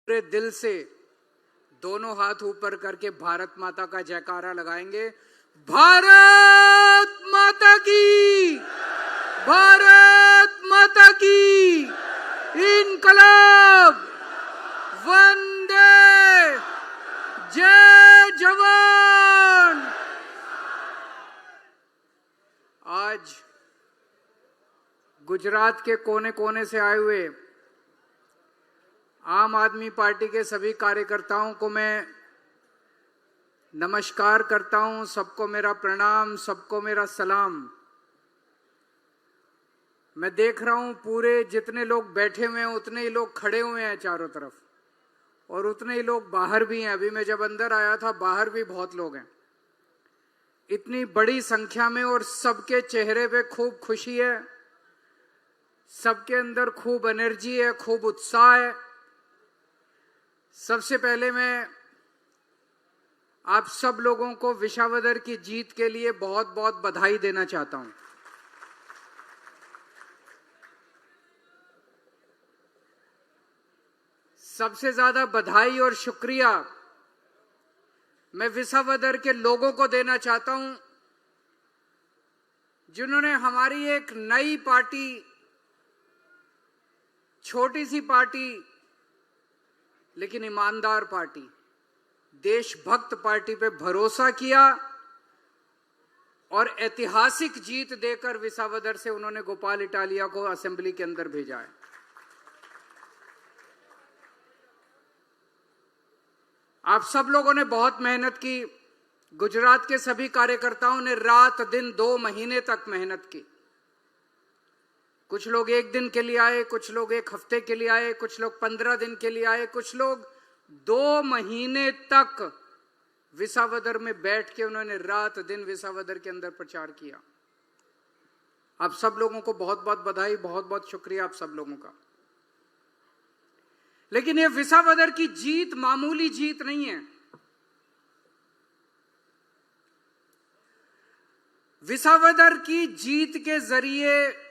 पूरे दिल से दोनों हाथ ऊपर करके भारत माता का जयकारा लगाएंगे। भारत माता की, भारत माता की, इनकलाब, वंदे, जय जवान। आज गुजरात के कोने कोने से आए हुए आम आदमी पार्टी के सभी कार्यकर्ताओं को मैं नमस्कार करता हूं। सबको मेरा प्रणाम, सबको मेरा सलाम। मैं देख रहा हूं पूरे जितने लोग बैठे हुए हैं उतने ही लोग खड़े हुए हैं चारों तरफ, और उतने ही लोग बाहर भी हैं। अभी मैं जब अंदर आया था बाहर भी बहुत लोग हैं, इतनी बड़ी संख्या में, और सबके चेहरे पे खूब खुशी है, सबके अंदर खूब एनर्जी है, खूब उत्साह है। सबसे पहले मैं आप सब लोगों को विसावदर की जीत के लिए बहुत बहुत बधाई देना चाहता हूं। सबसे ज्यादा बधाई और शुक्रिया मैं विसावदर के लोगों को देना चाहता हूं, जिन्होंने हमारी एक नई पार्टी, छोटी सी पार्टी लेकिन ईमानदार पार्टी, देशभक्त पार्टी पे भरोसा किया और ऐतिहासिक जीत देकर विसावदर से उन्होंने गोपाल इटालिया को असेंबली के अंदर भेजा है। आप सब लोगों ने बहुत मेहनत की। गुजरात के सभी कार्यकर्ताओं ने रात दिन 2 महीने तक मेहनत की। कुछ लोग 1 दिन के लिए आए, कुछ लोग 1 हफ्ते के लिए आए, कुछ लोग 15 दिन के लिए आए, कुछ लोग 2 महीने तक विसावदर में बैठ के उन्होंने रात दिन विसावदर के अंदर प्रचार किया। आप सब लोगों को बहुत बहुत बधाई, बहुत बहुत शुक्रिया आप सब लोगों का। लेकिन ये विसावदर की जीत मामूली जीत नहीं है। विसावदर की जीत के जरिए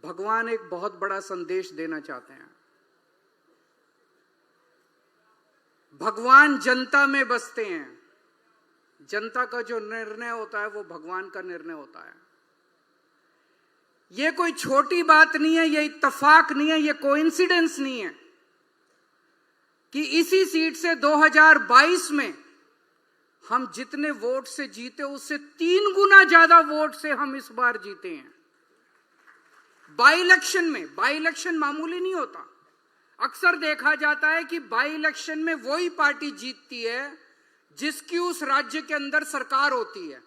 भगवान एक बहुत बड़ा संदेश देना चाहते हैं। भगवान जनता में बसते हैं। जनता का जो निर्णय होता है वो भगवान का निर्णय होता है। ये कोई छोटी बात नहीं है, ये इत्तेफाक नहीं है, ये कोइंसिडेंस नहीं है कि इसी सीट से 2022 में हम जितने वोट से जीते उससे 3 गुना ज्यादा वोट से हम इस बार जीते हैं। बाई इलेक्शन में, बाई इलेक्शन मामूली नहीं होता। अक्सर देखा जाता है कि बाई इलेक्शन में वही पार्टी जीतती है जिसकी उस राज्य के अंदर सरकार होती है।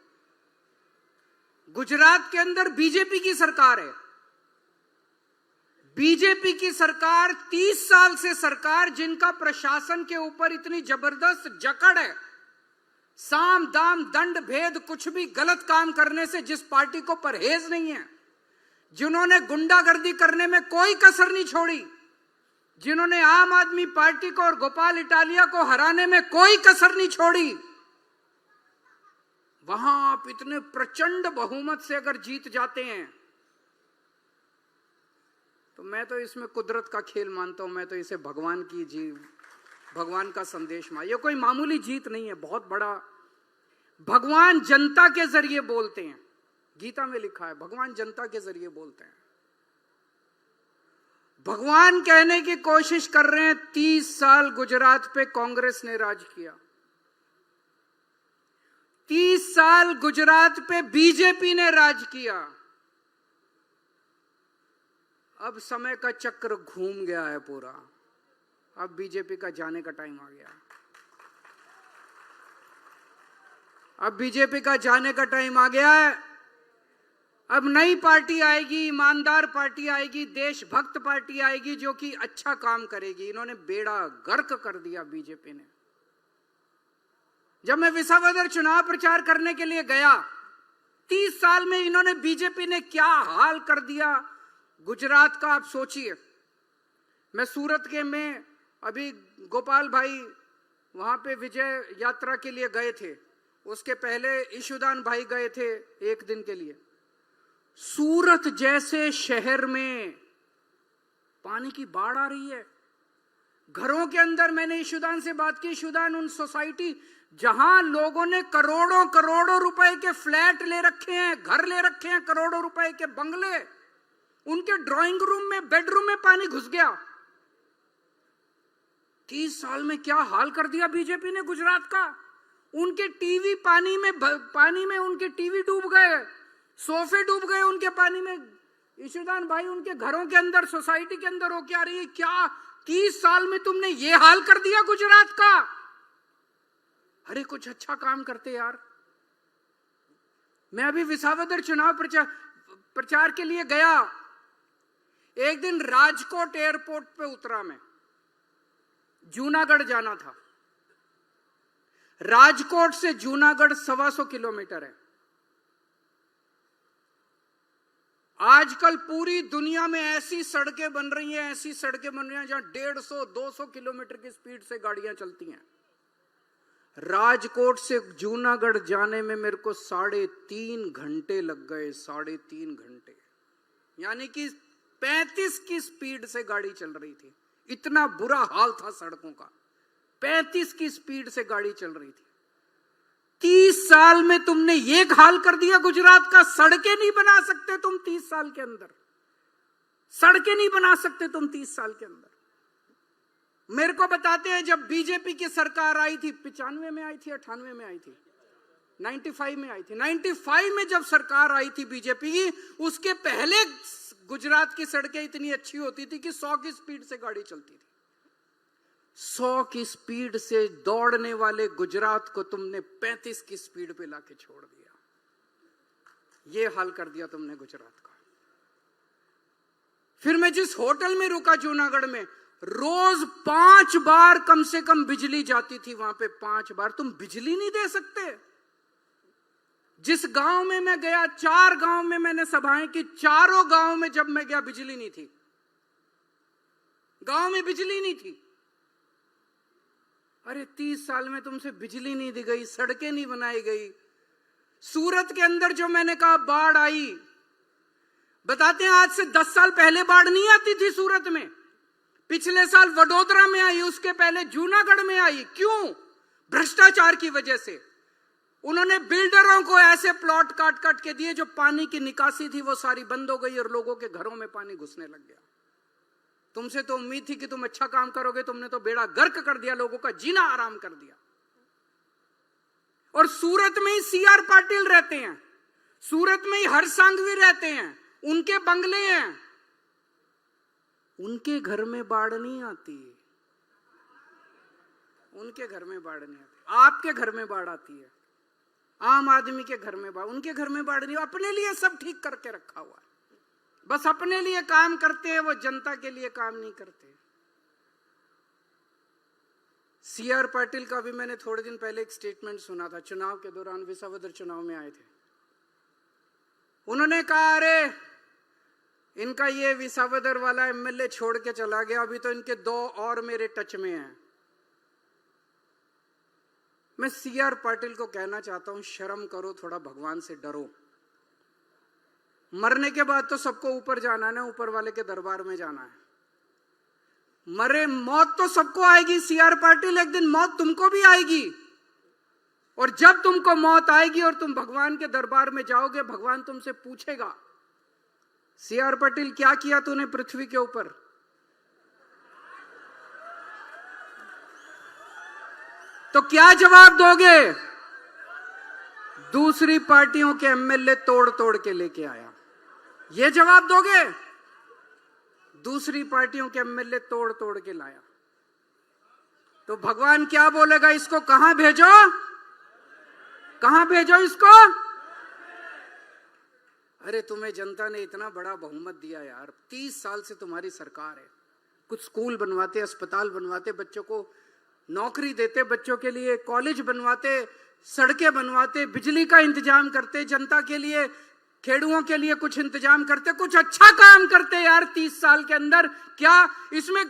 गुजरात के अंदर बीजेपी की सरकार है। बीजेपी की सरकार 30 साल से सरकार, जिनका प्रशासन के ऊपर इतनी जबरदस्त जकड़ है, साम दाम दंड भेद कुछ भी गलत काम करने से जिस पार्टी को परहेज नहीं है, जिन्होंने गुंडागर्दी करने में कोई कसर नहीं छोड़ी, जिन्होंने आम आदमी पार्टी को और गोपाल इटालिया को हराने में कोई कसर नहीं छोड़ी, वहां आप इतने प्रचंड बहुमत से अगर जीत जाते हैं तो मैं तो इसमें कुदरत का खेल मानता हूं। मैं तो इसे भगवान का संदेश मान। ये कोई मामूली जीत नहीं है, बहुत बड़ा। भगवान जनता के जरिए बोलते हैं। गीता में लिखा है भगवान जनता के जरिए बोलते हैं। भगवान कहने की कोशिश कर रहे हैं 30 साल गुजरात पे कांग्रेस ने राज किया, 30 साल गुजरात पे बीजेपी ने राज किया। अब समय का चक्र घूम गया है पूरा। अब बीजेपी का जाने का टाइम आ गया। अब बीजेपी का जाने का टाइम आ गया है। अब नई पार्टी आएगी, ईमानदार पार्टी आएगी, देशभक्त पार्टी आएगी जो कि अच्छा काम करेगी। इन्होंने बेड़ा गर्क कर दिया बीजेपी ने। जब मैं विसावदर चुनाव प्रचार करने के लिए गया, 30 साल में इन्होंने, बीजेपी ने क्या हाल कर दिया गुजरात का, आप सोचिए। मैं सूरत के में अभी गोपाल भाई वहां पे विजय यात्रा के लिए गए थे, उसके पहले ईशुदान भाई गए थे 1 दिन के लिए। सूरत जैसे शहर में पानी की बाढ़ आ रही है, घरों के अंदर मैंने ईशुदान से बात की, ईशुदान उन सोसाइटी जहां लोगों ने करोड़ों करोड़ों रुपए के फ्लैट ले रखे हैं, घर ले रखे हैं, करोड़ों रुपए के बंगले, उनके ड्राइंग रूम में, बेडरूम में पानी घुस गया। 30 साल में क्या हाल कर दिया बीजेपी ने गुजरात का। उनके टीवी पानी में उनके टीवी डूब गए, सोफे डूब गए उनके पानी में। ईशुदान भाई, उनके घरों के अंदर, सोसाइटी के अंदर होके आ रही है, क्या 30 साल में तुमने ये हाल कर दिया गुजरात का। अरे कुछ अच्छा काम करते यार। मैं अभी विसावदर चुनाव प्रचार के लिए गया। एक दिन राजकोट एयरपोर्ट पे उतरा मैं, जूनागढ़ जाना था। राजकोट से जूनागढ़ 125 किलोमीटर है। आजकल पूरी दुनिया में ऐसी सड़कें बन रही हैं, ऐसी सड़कें बन रही हैं जहां 150-200 किलोमीटर की स्पीड से गाड़ियां चलती हैं। राजकोट से जूनागढ़ जाने में मेरे को 3.5 घंटे लग गए, 3.5 घंटे, यानी कि 35 की स्पीड से गाड़ी चल रही थी। इतना बुरा हाल था सड़कों का, 35 की स्पीड से गाड़ी चल रही थी। 30 साल में तुमने ये हाल कर दिया गुजरात का। सड़कें नहीं बना सकते तुम 30 साल के अंदर, सड़कें नहीं बना सकते तुम 30 साल के अंदर। मेरे को बताते हैं जब बीजेपी की सरकार आई थी, 95 में आई थी, 98 में आई थी, 95 में आई थी, 95 में जब सरकार आई थी बीजेपी की, उसके पहले गुजरात की सड़कें इतनी अच्छी होती थी कि 100 की स्पीड से गाड़ी चलती थी। 100 की स्पीड से दौड़ने वाले गुजरात को तुमने 35 की स्पीड पे लाके छोड़ दिया। ये हाल कर दिया तुमने गुजरात का। फिर मैं जिस होटल में रुका जूनागढ़ में, रोज 5 बार कम से कम बिजली जाती थी वहां पे, 5 बार। तुम बिजली नहीं दे सकते। जिस गांव में मैं गया, 4 गांव में मैंने सभाएं की, चारों गांव में जब मैं गया बिजली नहीं थी, गांव में बिजली नहीं थी। अरे 30 साल में तुमसे बिजली नहीं दी गई, सड़कें नहीं बनाई गई। सूरत के अंदर जो मैंने कहा बाढ़ आई, बताते हैं आज से 10 साल पहले बाढ़ नहीं आती थी सूरत में। पिछले साल वडोदरा में आई, उसके पहले जूनागढ़ में आई। क्यों? भ्रष्टाचार की वजह से। उन्होंने बिल्डरों को ऐसे प्लॉट काट काट के दिए, जो पानी की निकासी थी वो सारी बंद हो गई और लोगों के घरों में पानी घुसने लग गया। तुमसे तो उम्मीद थी कि तुम अच्छा काम करोगे, तुमने तो बेड़ा गर्क कर दिया, लोगों का जीना आराम कर दिया। और सूरत में ही CR पाटिल रहते हैं, सूरत में ही हर्ष सांघवी रहते हैं, उनके बंगले हैं, उनके घर में बाढ़ नहीं आती, उनके घर में बाढ़ नहीं आती। आपके घर में बाढ़ आती है, आम आदमी के घर में बाढ़, उनके घर में बाढ़ नहीं। अपने लिए सब ठीक करके रखा हुआ है, बस अपने लिए काम करते हैं, वो जनता के लिए काम नहीं करते। CR पाटिल का भी मैंने थोड़े दिन पहले एक स्टेटमेंट सुना था, चुनाव के दौरान, विसावदर चुनाव में आए थे। उन्होंने कहा, अरे इनका ये विसावदर वाला MLA छोड़ के चला गया, अभी तो इनके 2 और मेरे टच में हैं। मैं CR पाटिल को कहना चाहता हूं, शर्म करो, थोड़ा भगवान से डरो। मरने के बाद तो सबको ऊपर जाना है ना, ऊपर वाले के दरबार में जाना है। मौत तो सबको आएगी CR पाटिल, एक दिन मौत तुमको भी आएगी। और जब तुमको मौत आएगी और तुम भगवान के दरबार में जाओगे, भगवान तुमसे पूछेगा, CR पाटिल क्या किया तूने पृथ्वी के ऊपर? तो क्या जवाब दोगे? दूसरी पार्टियों के MLA तोड़ तोड़ के लेके आया, ये जवाब दोगे? दूसरी पार्टियों के MLA तोड़ तोड़ के लाया, तो भगवान क्या बोलेगा? इसको कहां भेजो, कहां भेजो इसको? अरे तुम्हें जनता ने इतना बड़ा बहुमत दिया यार, 30 साल से तुम्हारी सरकार है। कुछ स्कूल बनवाते, अस्पताल बनवाते, बच्चों को नौकरी देते, बच्चों के लिए कॉलेज बनवाते, सड़कें बनवाते, बिजली का इंतजाम करते, जनता के लिए, खेड़ुओं के लिए कुछ इंतजाम करते, कुछ अच्छा काम करते यार 30 साल के अंदर। क्या इसमें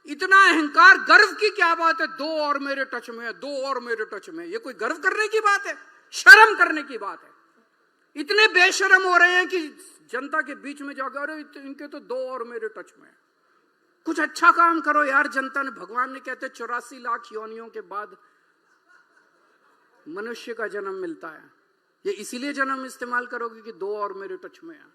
इतना अहंकार, गर्व की क्या बात है? 2 और मेरे टच में है, 2 और मेरे टच में। ये कोई गर्व करने की बात है? शर्म करने की बात है। इतने बेशर्म हो रहे हैं कि जनता के बीच में जाकर, अरे इनके तो 2 और मेरे टच में है। कुछ अच्छा काम करो यार। जनता ने, भगवान ने कहते 84 लाख योनियों के बाद मनुष्य का जन्म मिलता है। ये इसीलिए जन्म इस्तेमाल करोगे कि 2 और मेरे टच में है।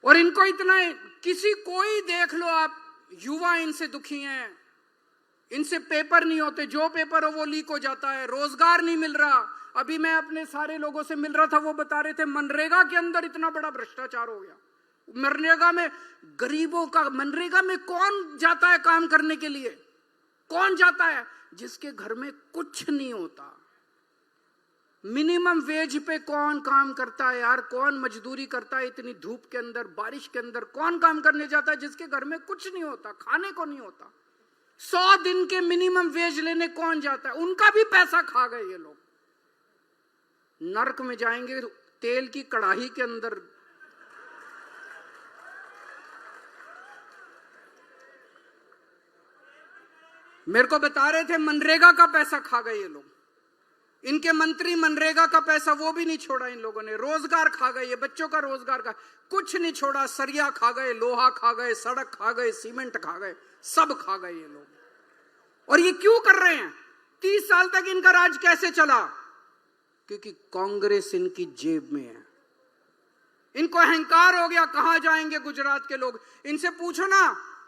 और इनको इतना, किसी कोई देख लो आप, युवा इनसे दुखी हैं, इनसे पेपर नहीं होते, जो पेपर हो वो लीक हो जाता है, रोजगार नहीं मिल रहा। अभी मैं अपने सारे लोगों से मिल रहा था, वो बता रहे थे मनरेगा के अंदर इतना बड़ा भ्रष्टाचार हो गया। मनरेगा में गरीबों का, मनरेगा में कौन जाता है काम करने के लिए? कौन जाता है? जिसके घर में कुछ नहीं होता। मिनिमम वेज पे कौन काम करता है यार? कौन मजदूरी करता है इतनी धूप के अंदर, बारिश के अंदर? कौन काम करने जाता है जिसके घर में कुछ नहीं होता, खाने को नहीं होता? 100 दिन के मिनिमम वेज लेने कौन जाता है? उनका भी पैसा खा गए ये लोग। नरक में जाएंगे तेल की कढ़ाई के अंदर। मेरे को बता रहे थे मनरेगा का पैसा खा गए ये लोग। इनके मंत्री मनरेगा का पैसा वो भी नहीं छोड़ा इन लोगों ने। रोजगार खा गए, ये बच्चों का रोजगार का कुछ नहीं छोड़ा। सरिया खा गए, लोहा खा गए, सड़क खा गए, सीमेंट खा गए, सब खा गए ये लोग। और ये क्यों कर रहे हैं? 30 साल तक इनका राज कैसे चला? क्योंकि कांग्रेस इनकी जेब में है। इनको अहंकार हो गया। कहां जाएंगे गुजरात के लोग? इनसे पूछो ना,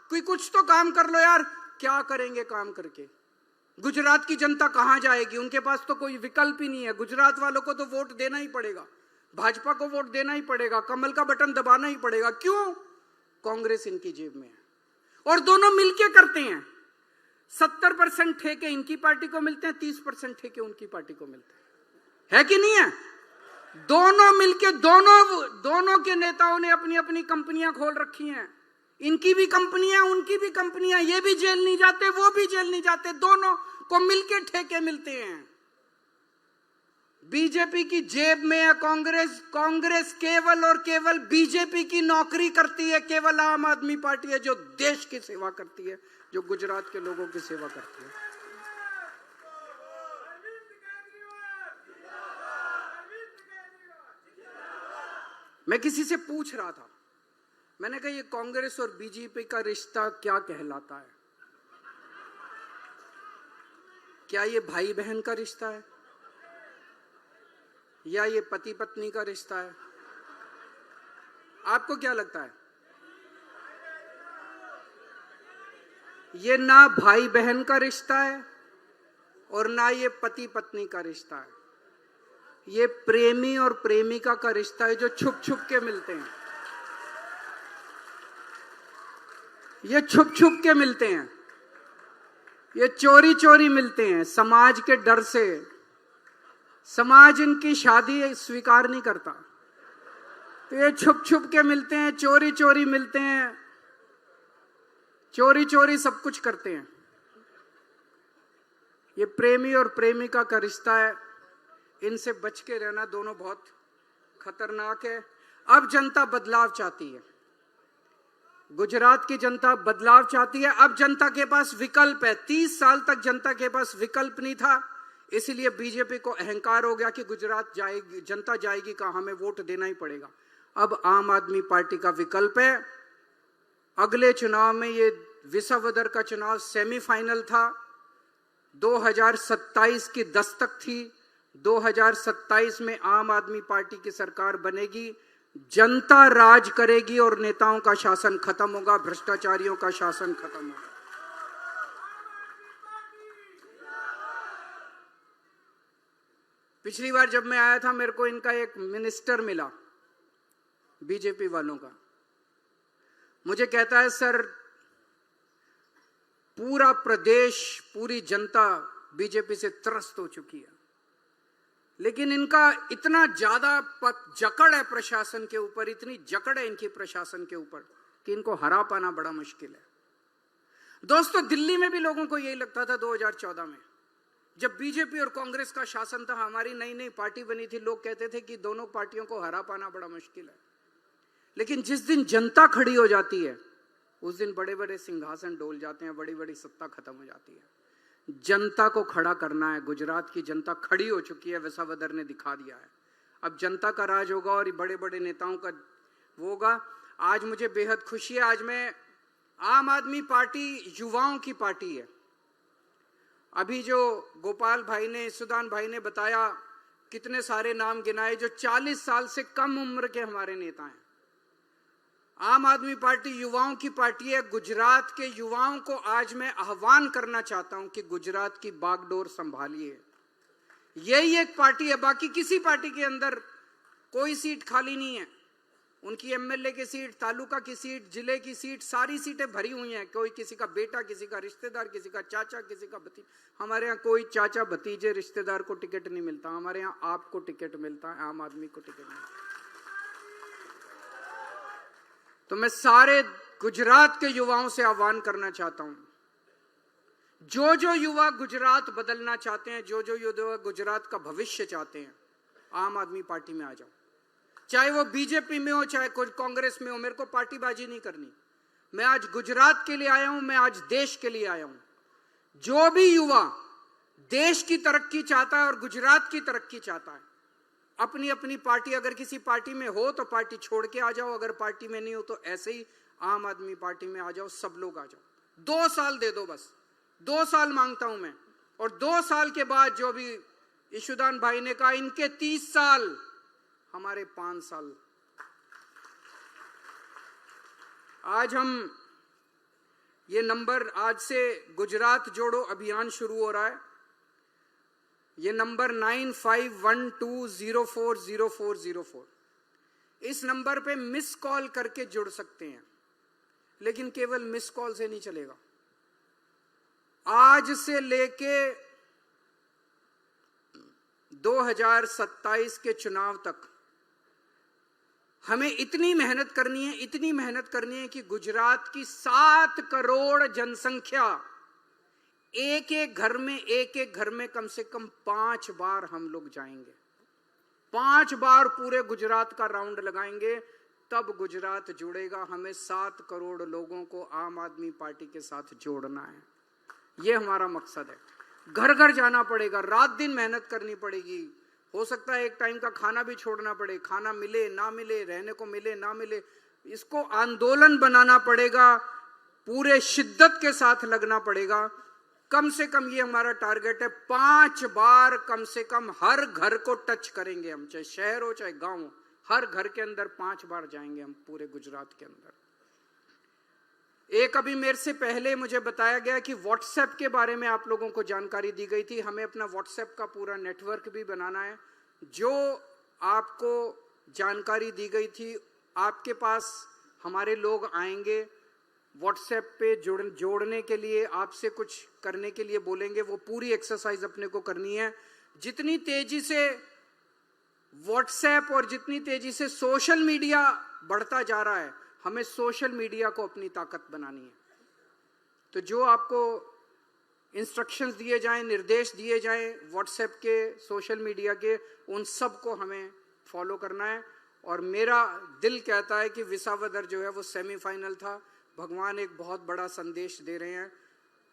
कोई कुछ तो काम कर लो यार। क्या करेंगे काम करके? गुजरात की जनता कहां जाएगी? उनके पास तो कोई विकल्प ही नहीं है। गुजरात वालों को तो वोट देना ही पड़ेगा, भाजपा को वोट देना ही पड़ेगा, कमल का बटन दबाना ही पड़ेगा। क्यों? कांग्रेस इनकी जेब में है। और दोनों मिलके करते हैं। 70% ठेके इनकी पार्टी को मिलते हैं, 30% ठेके उनकी पार्टी को मिलते हैं। है कि नहीं है? दोनों मिलके, दोनों के नेताओं ने अपनी अपनी कंपनियां खोल रखी हैं। इनकी भी कंपनियां, उनकी भी कंपनियां। ये भी जेल नहीं जाते, वो भी जेल नहीं जाते। दोनों को मिलके ठेके मिलते हैं। बीजेपी की जेब में है कांग्रेस। कांग्रेस केवल और केवल बीजेपी की नौकरी करती है। केवल आम आदमी पार्टी है जो देश की सेवा करती है, जो गुजरात के लोगों की सेवा करती है। मैं किसी से पूछ रहा था, मैंने कहा ये कांग्रेस और बीजेपी का रिश्ता क्या कहलाता है? क्या ये भाई बहन का रिश्ता है, या ये पति पत्नी का रिश्ता है? आपको क्या लगता है? ये ना भाई बहन का रिश्ता है और ना ये पति पत्नी का रिश्ता है। ये प्रेमी और प्रेमिका का रिश्ता है, जो छुप छुप के मिलते हैं। ये छुप छुप के मिलते हैं, ये चोरी चोरी मिलते हैं, समाज के डर से। समाज इनकी शादी स्वीकार नहीं करता, तो ये छुप छुप के मिलते हैं, चोरी चोरी मिलते हैं, चोरी चोरी सब कुछ करते हैं। ये प्रेमी और प्रेमिका का रिश्ता है, इनसे बच के रहना। दोनों बहुत खतरनाक है। अब जनता बदलाव चाहती है, गुजरात की जनता बदलाव चाहती है। अब जनता के पास विकल्प है। 30 साल तक जनता के पास विकल्प नहीं था, इसलिए बीजेपी को अहंकार हो गया कि गुजरात जाएगी, जनता जाएगी कहां, हमें वोट देना ही पड़ेगा। अब आम आदमी पार्टी का विकल्प है। अगले चुनाव में, ये विसावदर का चुनाव सेमीफाइनल था, 2027 की दस्तक थी। 2027 में आम आदमी पार्टी की सरकार बनेगी, जनता राज करेगी और नेताओं का शासन खत्म होगा, भ्रष्टाचारियों का शासन खत्म होगा। पिछली बार जब मैं आया था, मेरे को इनका एक मिनिस्टर मिला, बीजेपी वालों का। मुझे कहता है, सर पूरा प्रदेश, पूरी जनता बीजेपी से त्रस्त हो चुकी है, लेकिन इनका इतना ज्यादा जकड़ है प्रशासन के ऊपर, इतनी जकड़ है इनकी प्रशासन के ऊपर कि इनको हरा पाना बड़ा मुश्किल है। दोस्तों, दिल्ली में भी लोगों को यही लगता था 2014 में, जब बीजेपी और कांग्रेस का शासन था, हमारी नई नई पार्टी बनी थी, लोग कहते थे कि दोनों पार्टियों को हरा पाना बड़ा मुश्किल है। लेकिन जिस दिन जनता खड़ी हो जाती है, उस दिन बड़े बड़े सिंहासन डोल जाते हैं, बड़ी बड़ी सत्ता खत्म हो जाती है। जनता को खड़ा करना है। गुजरात की जनता खड़ी हो चुकी है, विसावदर ने दिखा दिया है। अब जनता का राज होगा और बड़े बड़े नेताओं का वो होगा। आज मुझे बेहद खुशी है। आज मैं आम आदमी पार्टी युवाओं की पार्टी है। अभी जो गोपाल भाई ने, सुदान भाई ने बताया, कितने सारे नाम गिनाए जो 40 साल से कम उम्र के हमारे नेता हैं। आम आदमी पार्टी युवाओं की पार्टी है। गुजरात के युवाओं को आज मैं आह्वान करना चाहता हूं कि गुजरात की बागडोर संभालिए। यही एक पार्टी है, बाकी किसी पार्टी के अंदर कोई सीट खाली नहीं है। उनकी एमएलए की सीट, तालुका की सीट, जिले की सीट, सारी सीटें भरी हुई हैं। कोई किसी का बेटा, किसी का रिश्तेदार, किसी का चाचा, किसी का भतीजा। हमारे यहाँ कोई चाचा भतीजे रिश्तेदार को टिकट नहीं मिलता। हमारे यहाँ आपको टिकट मिलता है, आम आदमी को टिकट मिलता है। तो मैं सारे गुजरात के युवाओं से आह्वान करना चाहता हूं, जो जो युवा गुजरात बदलना चाहते हैं, जो जो युवा गुजरात का भविष्य चाहते हैं, आम आदमी पार्टी में आ जाओ। चाहे वो बीजेपी में हो, चाहे कोई कांग्रेस में हो, मेरे को पार्टीबाजी नहीं करनी। मैं आज गुजरात के लिए आया हूं, मैं आज देश के लिए आया हूं। जो भी युवा देश की तरक्की चाहता है और गुजरात की तरक्की चाहता है, अपनी अपनी पार्टी, अगर किसी पार्टी में हो तो पार्टी छोड़ के आ जाओ, अगर पार्टी में नहीं हो तो ऐसे ही आम आदमी पार्टी में आ जाओ। सब लोग आ जाओ। 2 साल दे दो, बस 2 साल मांगता हूं मैं। और 2 साल के बाद जो भी ईशुदान भाई ने कहा, इनके 30 साल, हमारे 5 साल। आज हम ये नंबर, आज से गुजरात जोड़ो अभियान शुरू हो रहा है। ये नंबर 9512040404। इस नंबर पे मिस कॉल करके जुड़ सकते हैं, लेकिन केवल मिस कॉल से नहीं चलेगा। आज से लेके 2027 के चुनाव तक हमें इतनी मेहनत करनी है, इतनी मेहनत करनी है कि गुजरात की 7 करोड़ जनसंख्या, एक एक घर में कम से कम 5 बार हम लोग जाएंगे। 5 बार पूरे गुजरात का राउंड लगाएंगे, तब गुजरात जुड़ेगा। हमें 7 करोड़ लोगों को आम आदमी पार्टी के साथ जोड़ना है। ये हमारा मकसद है। घर घर जाना पड़ेगा, रात दिन मेहनत करनी पड़ेगी। हो सकता है एक टाइम का खाना भी छोड़ना पड़े, खाना मिले ना मिले, रहने को मिले ना मिले। इसको आंदोलन बनाना पड़ेगा, पूरे शिद्दत के साथ लगना पड़ेगा। कम से कम ये हमारा टारगेट है, 5 बार कम से कम हर घर को टच करेंगे हम, चाहे शहर हो चाहे गांव हो। हर घर के अंदर 5 बार जाएंगे हम पूरे गुजरात के अंदर। एक अभी मेरे से पहले मुझे बताया गया कि व्हाट्सएप के बारे में आप लोगों को जानकारी दी गई थी। हमें अपना व्हाट्सएप का पूरा नेटवर्क भी बनाना है। जो आपको जानकारी दी गई थी, आपके पास हमारे लोग आएंगे, व्हाट्सएप पे जोड़ने के लिए, आपसे कुछ करने के लिए बोलेंगे। वो पूरी एक्सरसाइज अपने को करनी है। जितनी तेजी से व्हाट्सएप और जितनी तेजी से सोशल मीडिया बढ़ता जा रहा है, हमें सोशल मीडिया को अपनी ताकत बनानी है। तो जो आपको इंस्ट्रक्शंस दिए जाएं, निर्देश दिए जाएं व्हाट्सएप के, सोशल मीडिया के, उन सब को हमें फॉलो करना है। और मेरा दिल कहता है कि विसावदर जो है वो सेमीफाइनल था। भगवान एक बहुत बड़ा संदेश दे रहे हैं।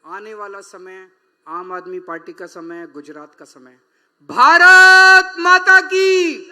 आने वाला समय आम आदमी पार्टी का समय है, गुजरात का समय है। भारत माता की।